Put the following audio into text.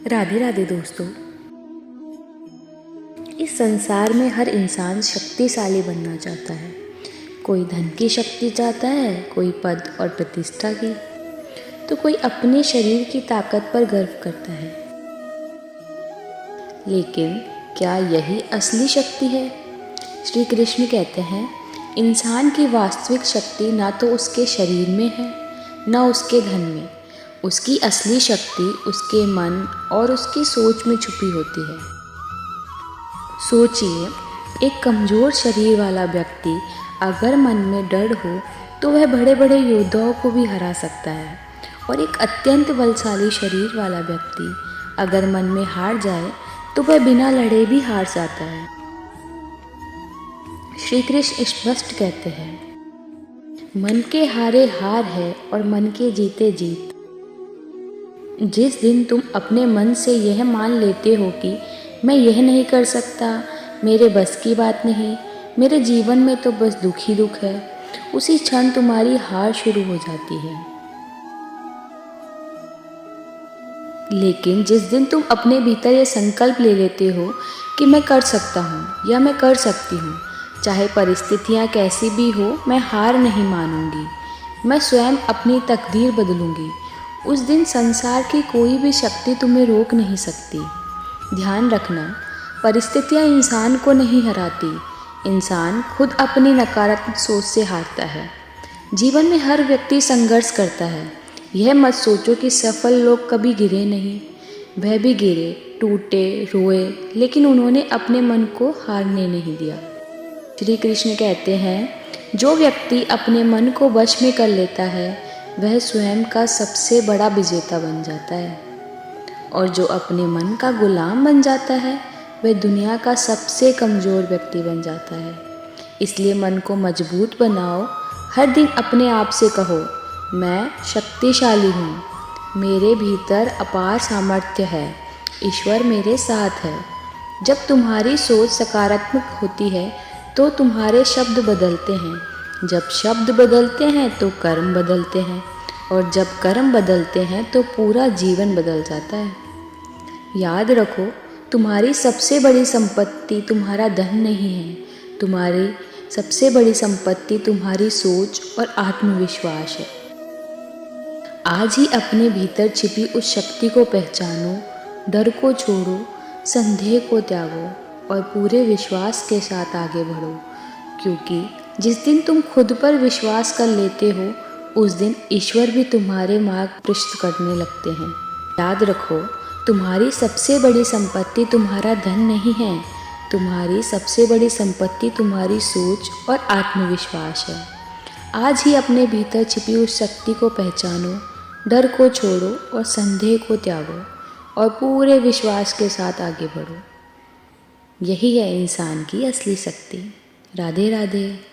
राधे राधे दोस्तों। इस संसार में हर इंसान शक्तिशाली बनना चाहता है। कोई धन की शक्ति चाहता है, कोई पद और प्रतिष्ठा की, तो कोई अपने शरीर की ताकत पर गर्व करता है। लेकिन क्या यही असली शक्ति है? श्री कृष्ण कहते हैं, इंसान की वास्तविक शक्ति ना तो उसके शरीर में है, ना उसके धन में। उसकी असली शक्ति उसके मन और उसकी सोच में छुपी होती है। सोचिए, एक कमज़ोर शरीर वाला व्यक्ति अगर मन में डर हो तो वह बड़े बड़े योद्धाओं को भी हरा सकता है, और एक अत्यंत बलशाली शरीर वाला व्यक्ति अगर मन में हार जाए तो वह बिना लड़े भी हार जाता है। श्री कृष्ण स्पष्ट कहते हैं, मन के हारे हार है और मन के जीते जीत। जिस दिन तुम अपने मन से यह मान लेते हो कि मैं यह नहीं कर सकता, मेरे बस की बात नहीं, मेरे जीवन में तो बस दुख ही दुख है, उसी क्षण तुम्हारी हार शुरू हो जाती है। लेकिन जिस दिन तुम अपने भीतर यह संकल्प ले लेते हो कि मैं कर सकता हूँ या मैं कर सकती हूँ, चाहे परिस्थितियाँ कैसी भी हो, मैं हार नहीं मानूंगी, मैं स्वयं अपनी तकदीर बदलूंगी, उस दिन संसार की कोई भी शक्ति तुम्हें रोक नहीं सकती। ध्यान रखना, परिस्थितियाँ इंसान को नहीं हराती, इंसान खुद अपनी नकारात्मक सोच से हारता है। जीवन में हर व्यक्ति संघर्ष करता है। यह मत सोचो कि सफल लोग कभी गिरे नहीं, वह भी गिरे, टूटे, रोए, लेकिन उन्होंने अपने मन को हारने नहीं दिया। श्री कृष्ण कहते हैं, जो व्यक्ति अपने मन को वश में कर लेता है वह स्वयं का सबसे बड़ा विजेता बन जाता है, और जो अपने मन का गुलाम बन जाता है वह दुनिया का सबसे कमज़ोर व्यक्ति बन जाता है। इसलिए मन को मजबूत बनाओ। हर दिन अपने आप से कहो, मैं शक्तिशाली हूँ, मेरे भीतर अपार सामर्थ्य है, ईश्वर मेरे साथ है। जब तुम्हारी सोच सकारात्मक होती है तो तुम्हारे शब्द बदलते हैं, जब शब्द बदलते हैं तो कर्म बदलते हैं, और जब कर्म बदलते हैं तो पूरा जीवन बदल जाता है। याद रखो, तुम्हारी सबसे बड़ी संपत्ति तुम्हारा धन नहीं है, तुम्हारी सबसे बड़ी संपत्ति तुम्हारी सोच और आत्मविश्वास है। आज ही अपने भीतर छिपी उस शक्ति को पहचानो, डर को छोड़ो, संदेह को त्यागो और पूरे विश्वास के साथ आगे बढ़ो, क्योंकि जिस दिन तुम खुद पर विश्वास कर लेते हो उस दिन ईश्वर भी तुम्हारे मार्ग प्रशस्त करने लगते हैं। याद रखो, तुम्हारी सबसे बड़ी संपत्ति तुम्हारा धन नहीं है, तुम्हारी सबसे बड़ी संपत्ति तुम्हारी सोच और आत्मविश्वास है। आज ही अपने भीतर छिपी उस शक्ति को पहचानो, डर को छोड़ो और संदेह को त्यागो और पूरे विश्वास के साथ आगे बढ़ो। यही है इंसान की असली शक्ति। राधे राधे।